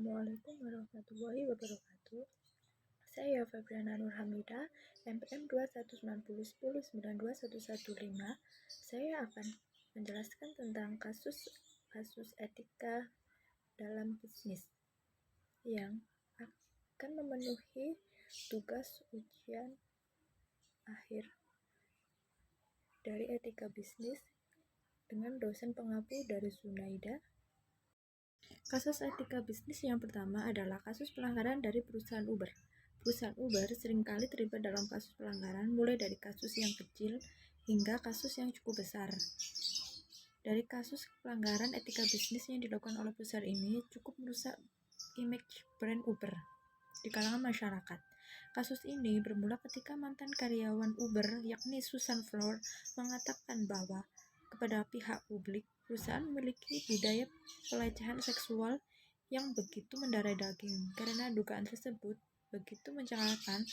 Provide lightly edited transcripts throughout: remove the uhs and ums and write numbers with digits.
Assalamualaikum warahmatullahi wabarakatuh. Saya Febriana Nur Hamidah, NPM 21901092115. Saya akan menjelaskan tentang kasus etika dalam bisnis yang akan memenuhi tugas ujian akhir dari etika bisnis dengan dosen pengampu dari Zunaida. Kasus etika bisnis yang pertama adalah kasus pelanggaran dari perusahaan Uber. Perusahaan Uber seringkali terlibat dalam kasus pelanggaran, mulai dari kasus yang kecil hingga kasus yang cukup besar. Dari kasus pelanggaran etika bisnis yang dilakukan oleh perusahaan ini cukup merusak image brand Uber di kalangan masyarakat. Kasus ini bermula ketika mantan karyawan Uber, yakni Susan Floor, mengatakan bahwa kepada pihak publik, perusahaan memiliki budaya pelecehan seksual yang begitu mendarah daging. Karena dugaan tersebut begitu mencengangkan,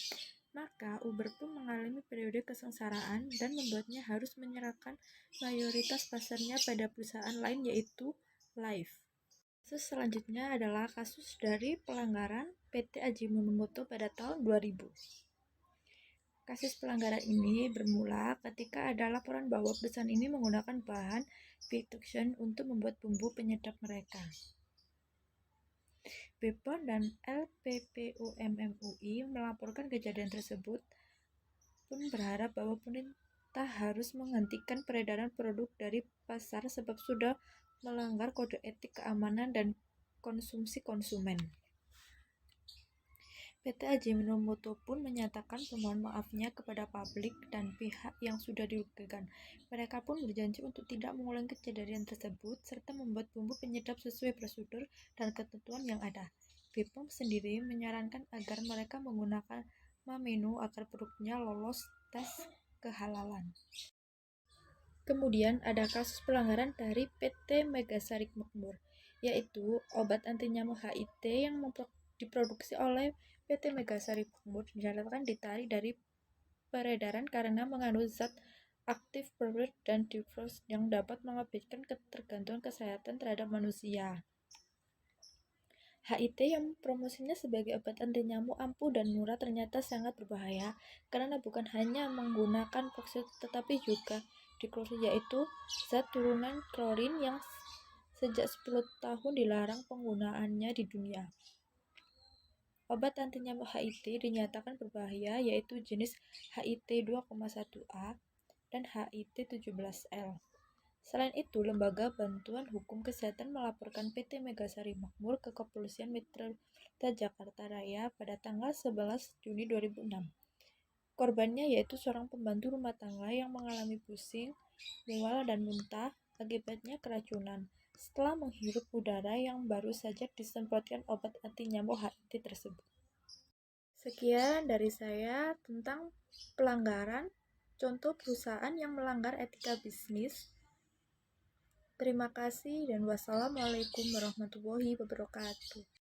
maka Uber pun mengalami periode kesengsaraan dan membuatnya harus menyerahkan mayoritas pasarnya pada perusahaan lain, yaitu Lyft. Kasus selanjutnya adalah kasus dari pelanggaran PT Ajinomoto pada tahun 2000. Kasus pelanggaran ini bermula ketika ada laporan bahwa perusahaan ini menggunakan bahan phytoxan untuk membuat bumbu penyedap mereka. BPOM dan LPPUM MUI melaporkan kejadian tersebut pun berharap bahwa pemerintah harus menghentikan peredaran produk dari pasar sebab sudah melanggar kode etik keamanan dan konsumsi konsumen. PT Ajinomoto pun menyatakan permohonan maafnya kepada publik dan pihak yang sudah dirugikan. Mereka pun berjanji untuk tidak mengulangi kejadian tersebut serta membuat bumbu penyedap sesuai prosedur dan ketentuan yang ada. BPOM sendiri menyarankan agar mereka menggunakan menu agar produknya lolos tes kehalalan. Kemudian ada kasus pelanggaran dari PT Megasari Makmur, yaitu obat anti nyamuk HIT yang diproduksi oleh PT Megasari Makmur dinyatakan ditarik dari peredaran karena mengandung zat aktif protein dan difros yang dapat mengakibatkan ketergantungan kesehatan terhadap manusia. HIT yang promosinya sebagai obat anti nyamuk ampuh dan murah ternyata sangat berbahaya karena bukan hanya menggunakan proxy tetapi juga diklorid, yaitu zat turunan klorin yang sejak 10 tahun dilarang penggunaannya di dunia. Obat anti nyamuk HIT dinyatakan berbahaya yaitu jenis HIT 2,1A dan HIT 17L. Selain itu, Lembaga Bantuan Hukum Kesehatan melaporkan PT Megasari Makmur ke Kepolisian Metropolitan Jakarta Raya pada tanggal 11 Juni 2006. Korbannya yaitu seorang pembantu rumah tangga yang mengalami pusing, mual, dan muntah akibatnya keracunan setelah menghirup udara yang baru saja disemprotkan obat anti nyamuk HIT tersebut. Sekian dari saya tentang pelanggaran contoh perusahaan yang melanggar etika bisnis. Terima kasih dan wassalamualaikum warahmatullahi wabarakatuh.